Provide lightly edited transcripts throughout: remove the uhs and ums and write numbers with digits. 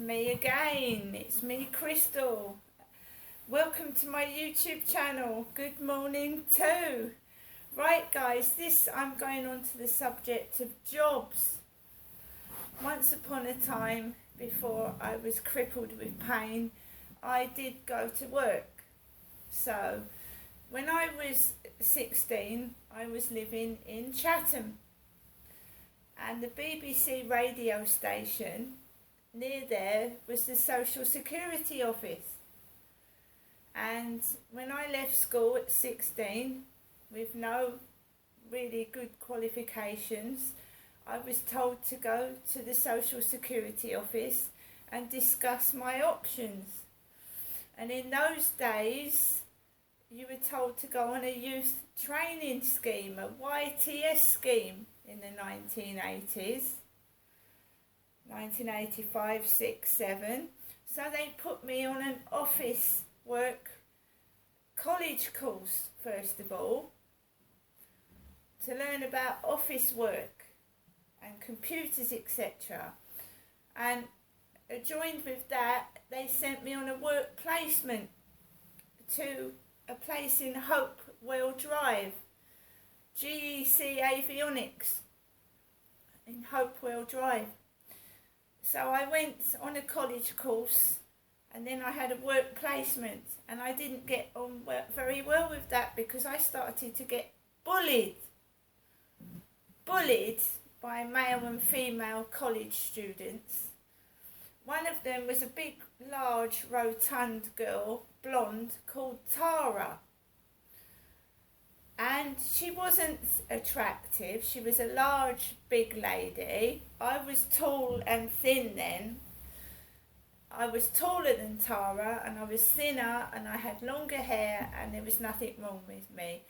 me again. It's me, Crystal. Welcome to my YouTube channel. Good morning too. Right guys, I'm going on to the subject of jobs. Once upon a time, before I was crippled with pain, I did go to work. So, when I was 16, I was living in Chatham. And the BBC radio station near there was the Social Security office. And when I left school at 16, with no really good qualifications, I was told to go to the Social Security office and discuss my options. And in those days, you were told to go on a youth training scheme, a YTS scheme in the 1980s. 1985, 6, 7. So they put me on an office work college course, first of all, to learn about office work and computers, etc. And joined with that, they sent me on a work placement to a place in Hopewell Drive, GEC Avionics in Hopewell Drive. So I went on a college course and then I had a work placement, and I didn't get on very well with that because I started to get bullied by male and female college students. One of them was a big, large, rotund girl, blonde, called Tara. And she wasn't attractive. She was a large, big lady. I was tall and thin then. I was taller than Tara, and I was thinner, and I had longer hair, and there was nothing wrong with me.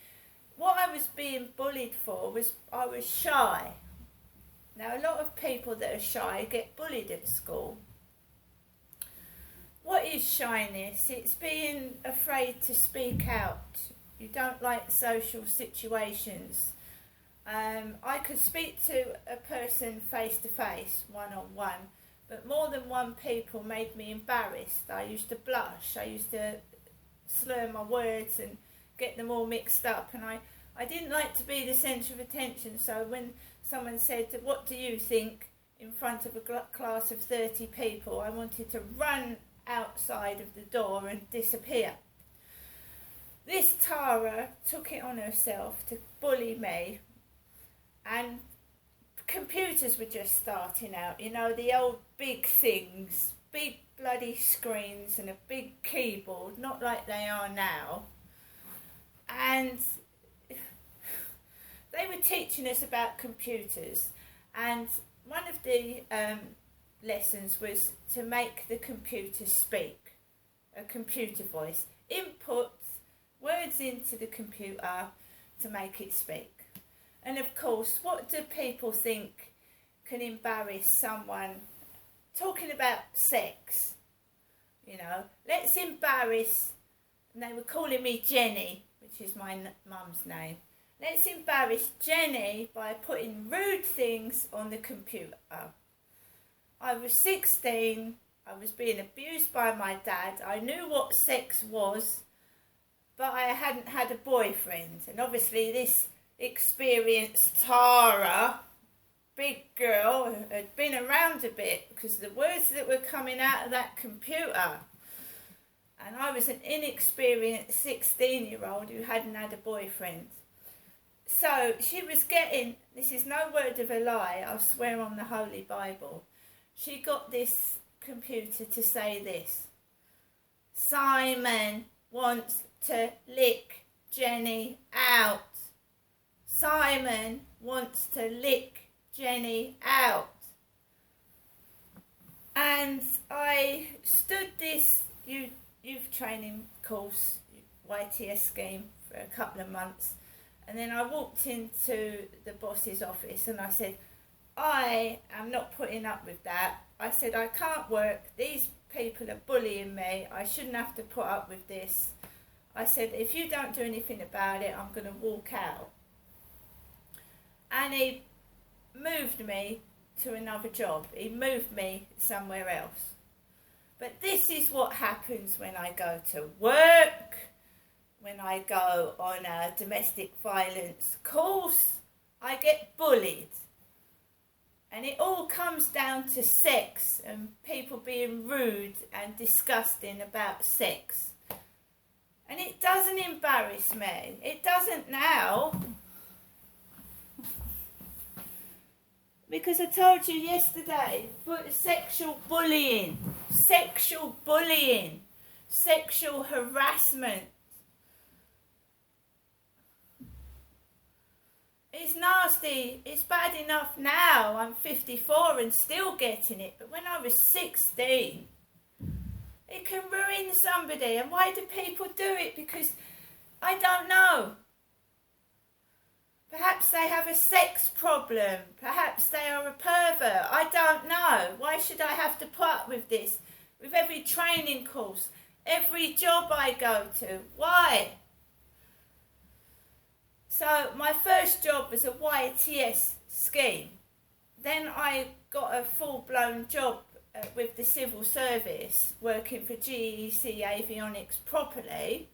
What I was being bullied for was I was shy. Now, a lot of people that are shy get bullied at school. What is shyness? It's being afraid to speak out. You don't like social situations. I could speak to a person face to face, one on one, but more than one people made me embarrassed. I used to blush. I used to slur my words and get them all mixed up. And I didn't like to be the centre of attention. So when someone said, "What do you think?" in front of a class of 30 people, I wanted to run outside of the door and disappear. This Tara took it on herself to bully me, and computers were just starting out, you know, the old big things, big bloody screens and a big keyboard, not like they are now. And they were teaching us about computers, and one of the lessons was to make the computer speak, a computer voice, input words into the computer to make it speak. And of course, what do people think can embarrass someone? Talking about sex, you know, let's embarrass, and they were calling me Jenny, which is my mum's name. Let's embarrass Jenny by putting rude things on the computer. I was 16, I was being abused by my dad, I knew what sex was, but I hadn't had a boyfriend. And obviously this experienced Tara, big girl, had been around a bit because the words that were coming out of that computer. And I was an inexperienced 16-year-old who hadn't had a boyfriend. So she was getting, this is no word of a lie, I swear on the Holy Bible, she got this computer to say this: Simon wants to lick Jenny out. Simon wants to lick Jenny out. And I stood this youth training course, YTS scheme, for a couple of months, and then I walked into the boss's office and I said, I am not putting up with that. I said, I can't work, these people are bullying me, I shouldn't have to put up with this. I said, if you don't do anything about it, I'm going to walk out. And he moved me to another job. He moved me somewhere else. But this is what happens when I go to work, when I go on a domestic violence course. I get bullied. And it all comes down to sex and people being rude and disgusting about sex. And it doesn't embarrass me. It doesn't now. Because I told you yesterday, but sexual bullying, sexual harassment. It's nasty. It's bad enough now. I'm 54 and still getting it. But when I was 16, it can ruin somebody. And why do people do it? Because I don't know. Perhaps they have a sex problem. Perhaps they are a pervert. I don't know. Why should I have to put up with this? With every training course, every job I go to. Why? So my first job was a YTS scheme. Then I got a full-blown job with the civil service, working for GEC Avionics properly.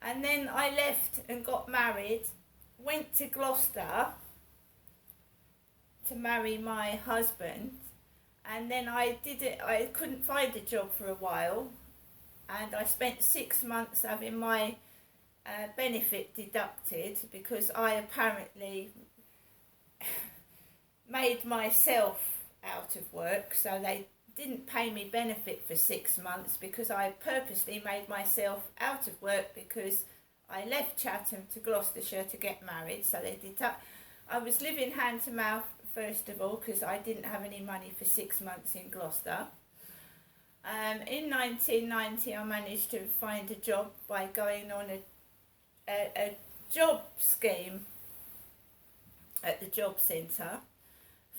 And then I left and got married, went to Gloucester to marry my husband. And then I couldn't find a job for a while. And I spent 6 months having my benefit deducted because I apparently made myself out of work, so they didn't pay me benefit for 6 months because I purposely made myself out of work because I left Chatham to Gloucestershire to get married, so they deduct. I was living hand to mouth first of all because I didn't have any money for 6 months in Gloucester. In 1990 I managed to find a job by going on a job scheme at the job centre.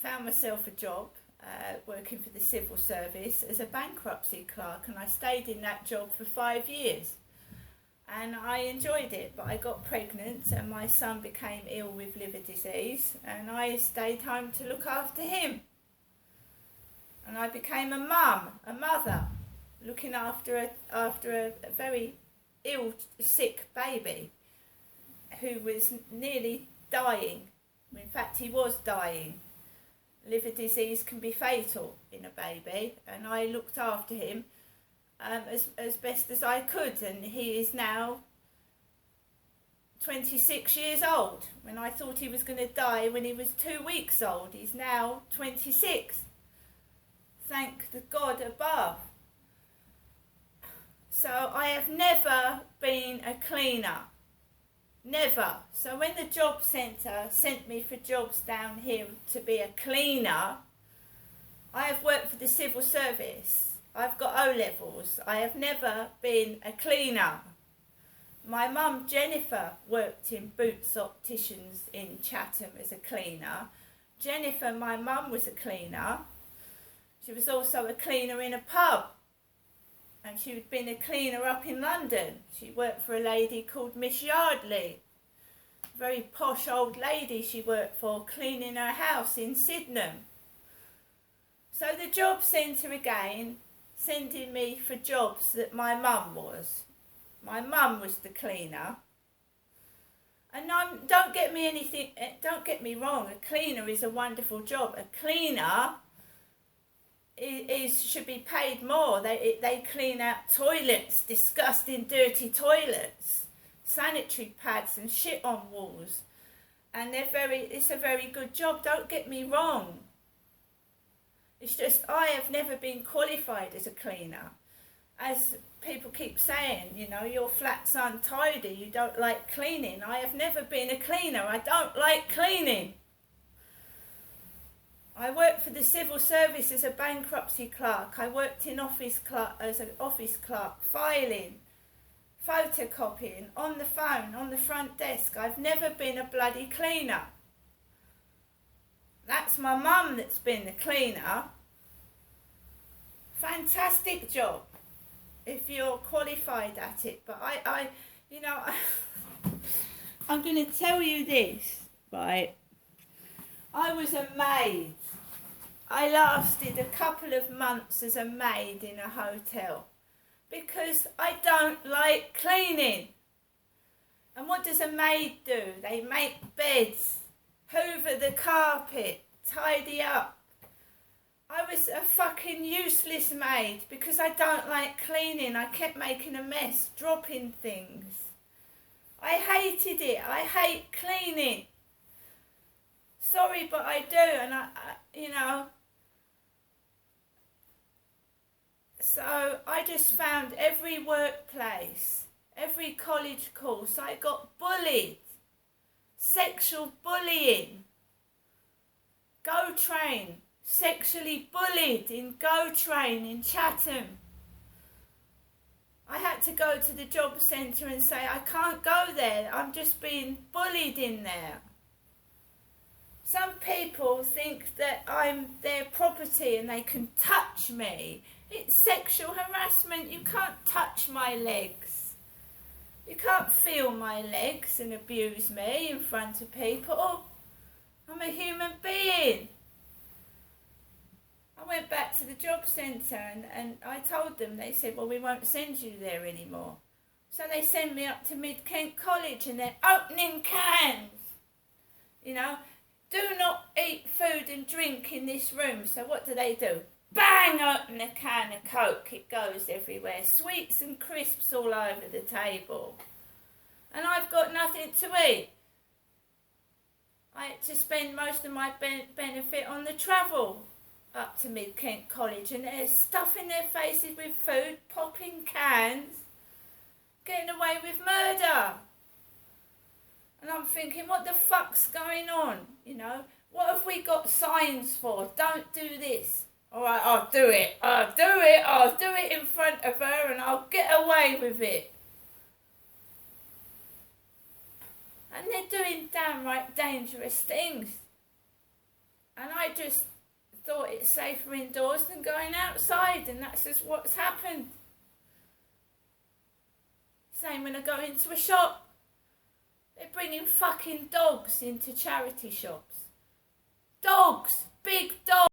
Found myself a job working for the civil service as a bankruptcy clerk, and I stayed in that job for 5 years and I enjoyed it, but I got pregnant and my son became ill with liver disease and I stayed home to look after him, and I became a mother, looking after a very ill, sick baby who was nearly dying. In fact, he was dying. Liver disease can be fatal in a baby, and I looked after him as best as I could, and he is now 26 years old. When I thought he was going to die when he was 2 weeks old, he's now 26. Thank the God above. So I have never been a cleaner. Never. So when the job centre sent me for jobs down here to be a cleaner, I have worked for the civil service. I've got O-levels. I have never been a cleaner. My mum Jennifer worked in Boots Opticians in Chatham as a cleaner. Jennifer, my mum, was a cleaner. She was also a cleaner in a pub. And she had been a cleaner up in London. She worked for a lady called Miss Yardley. Very posh old lady she worked for, cleaning her house in Sydenham. So the job centre again, sending me for jobs that my mum was. My mum was the cleaner. And don't get me wrong, a cleaner is a wonderful job. A cleaner should be paid more. They clean out toilets, disgusting dirty toilets, sanitary pads and shit on walls, and it's a very good job, don't get me wrong. It's just I have never been qualified as a cleaner. As people keep saying, you know, your flat's untidy, you don't like cleaning. I have never been a cleaner. I don't like cleaning. I worked for the civil service as a bankruptcy clerk. I worked in as an office clerk, filing, photocopying, on the phone, on the front desk. I've never been a bloody cleaner. That's my mum that's been the cleaner. Fantastic job if you're qualified at it. But I'm going to tell you this, right? I was a maid. I lasted a couple of months as a maid in a hotel because I don't like cleaning. And what does a maid do? They make beds, hoover the carpet, tidy up. I was a fucking useless maid because I don't like cleaning. I kept making a mess, dropping things. I hated it. I hate cleaning. Sorry, but I do, and I you know. So I just found every workplace, every college course, I got bullied. Sexual bullying. Go Train. Sexually bullied in Go Train in Chatham. I had to go to the job centre and say, I can't go there, I'm just being bullied in there. Some people think that I'm their property and they can touch me. It's sexual harassment. You can't touch my legs. You can't feel my legs and abuse me in front of people. I'm a human being. I went back to the job centre and I told them, they said, well, we won't send you there anymore. So they send me up to Mid Kent College and they're opening cans. You know, do not eat food and drink in this room. So what do? Bang, open a can of Coke. It goes everywhere. Sweets and crisps all over the table. And I've got nothing to eat. I had to spend most of my benefit on the travel up to Mid Kent College, and they're stuffing their faces with food, popping cans, getting away with murder. And I'm thinking, what the fuck's going on? You know, what have we got signs for? Don't do this. All right, I'll do it. I'll do it in front of her and I'll get away with it. And they're doing downright dangerous things. And I just thought it's safer indoors than going outside, and that's just what's happened. Same when I go into a shop. They're bringing fucking dogs into charity shops. Dogs! Big dogs!